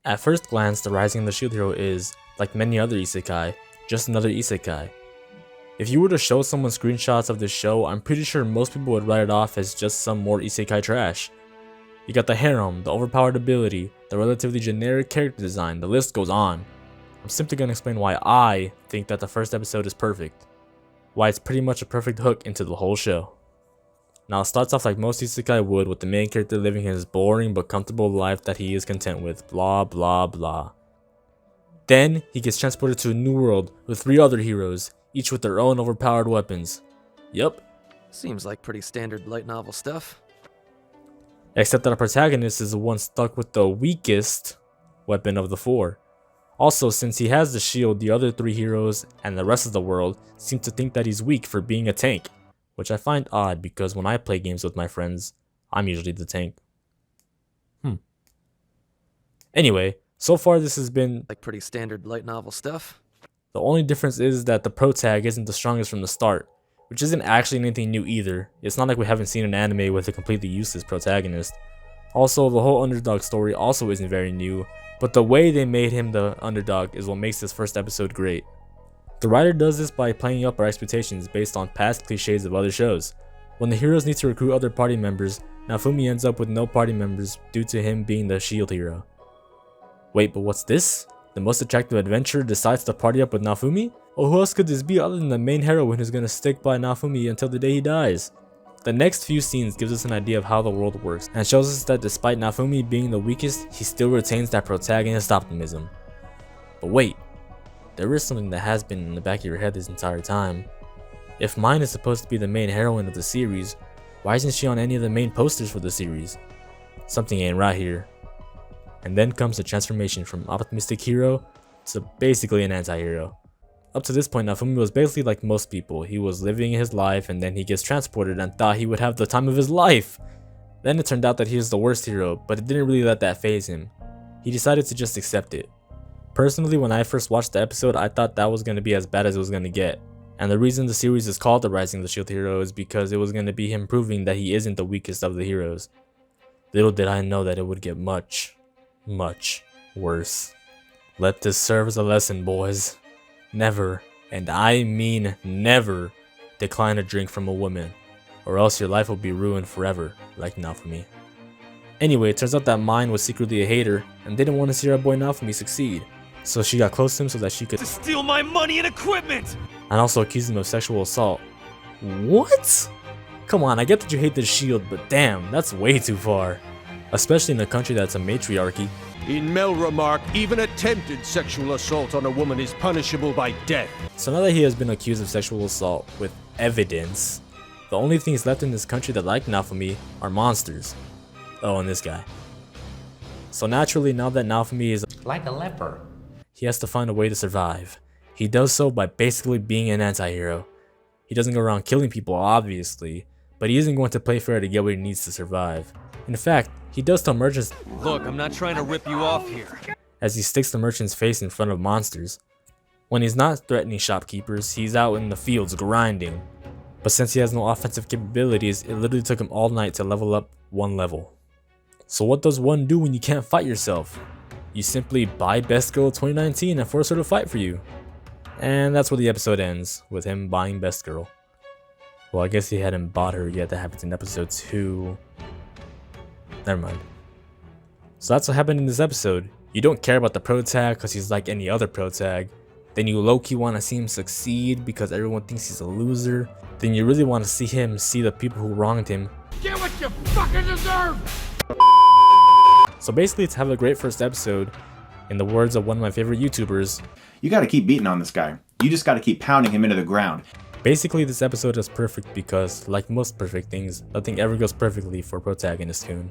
At first glance, the Rising of the Shield Hero is, like many other isekai, just another isekai. If you were to show someone screenshots of this show, I'm pretty sure most people would write it off as just some more isekai trash. You got the harem, the overpowered ability, the relatively generic character design, the list goes on. I'm simply going to explain why I think that the first episode is perfect. Why it's pretty much a perfect hook into the whole show. Now it starts off like most isekai would, with the main character living his boring but comfortable life that he is content with, blah blah blah. Then he gets transported to a new world with 3 other heroes, each with their own overpowered weapons. Yup. Seems like pretty standard light novel stuff. Except that our protagonist is the one stuck with the weakest weapon of the 4. Also, since he has the shield, the other 3 heroes and the rest of the world seem to think that he's weak for being a tank, which I find odd because when I play games with my friends, I'm usually the tank. Anyway, so far this has been like pretty standard light novel stuff. The only difference is that the protag isn't the strongest from the start, which isn't actually anything new either. It's not like we haven't seen an anime with a completely useless protagonist. Also, the whole underdog story also isn't very new, but the way they made him the underdog is what makes this first episode great. The writer does this by playing up our expectations based on past cliches of other shows. When the heroes need to recruit other party members, Naofumi ends up with no party members due to him being the shield hero. Wait, but what's this? The most attractive adventurer decides to party up with Naofumi? Oh, who else could this be other than the main heroine who's gonna stick by Naofumi until the day he dies? The next few scenes gives us an idea of how the world works, and shows us that despite Naofumi being the weakest, he still retains that protagonist optimism. But wait, there is something that has been in the back of your head this entire time. If Mine is supposed to be the main heroine of the series, why isn't she on any of the main posters for the series? Something ain't right here. And then comes the transformation from optimistic hero to basically an anti-hero. Up to this point, Naofumi was basically like most people. He was living his life and then he gets transported and thought he would have the time of his life. Then it turned out that he was the worst hero, but it didn't really let that faze him. He decided to just accept it. Personally, when I first watched the episode, I thought that was going to be as bad as it was going to get. And the reason the series is called The Rising of the Shield Hero is because it was going to be him proving that he isn't the weakest of the heroes. Little did I know that it would get much worse. Let this serve as a lesson, boys. Never, and I mean never, decline a drink from a woman, or else your life will be ruined forever, like Naofumi. Anyway, it turns out that Mine was secretly a hater and didn't want to see our boy Naofumi succeed. So she got close to him so that she could steal my money and equipment! And also accused him of sexual assault. What? Come on, I get that you hate the shield, but damn, that's way too far. Especially in a country that's a matriarchy. In Melromark, even attempted sexual assault on a woman is punishable by death. So now that he has been accused of sexual assault with evidence, the only things left in this country that like Naofumi are monsters. Oh, and this guy. So naturally, now that Naofumi is like a leper, he has to find a way to survive. He does so by basically being an anti-hero. He doesn't go around killing people, obviously, but he isn't going to play fair to get what he needs to survive. In fact, he does tell merchants, "Look, I'm not trying to rip you off here," as he sticks the merchant's face in front of monsters. When he's not threatening shopkeepers, he's out in the fields grinding. But since he has no offensive capabilities, it literally took him all night to level up 1 level. So what does one do when you can't fight yourself? You simply buy Best Girl 2019 and force her to fight for you. And that's where the episode ends, with him buying Best Girl. Well, I guess he hadn't bought her yet. That happens in episode 2. Never mind. So that's what happened in this episode. You don't care about the protag because he's like any other protag. Then you low-key want to see him succeed because everyone thinks he's a loser. Then you really want to see him see the people who wronged him. Get what you fucking deserve! So basically, to have a great first episode, in the words of one of my favorite YouTubers, you gotta keep beating on this guy. You just gotta keep pounding him into the ground. Basically, this episode is perfect because, like most perfect things, nothing ever goes perfectly for Protagonist Kun.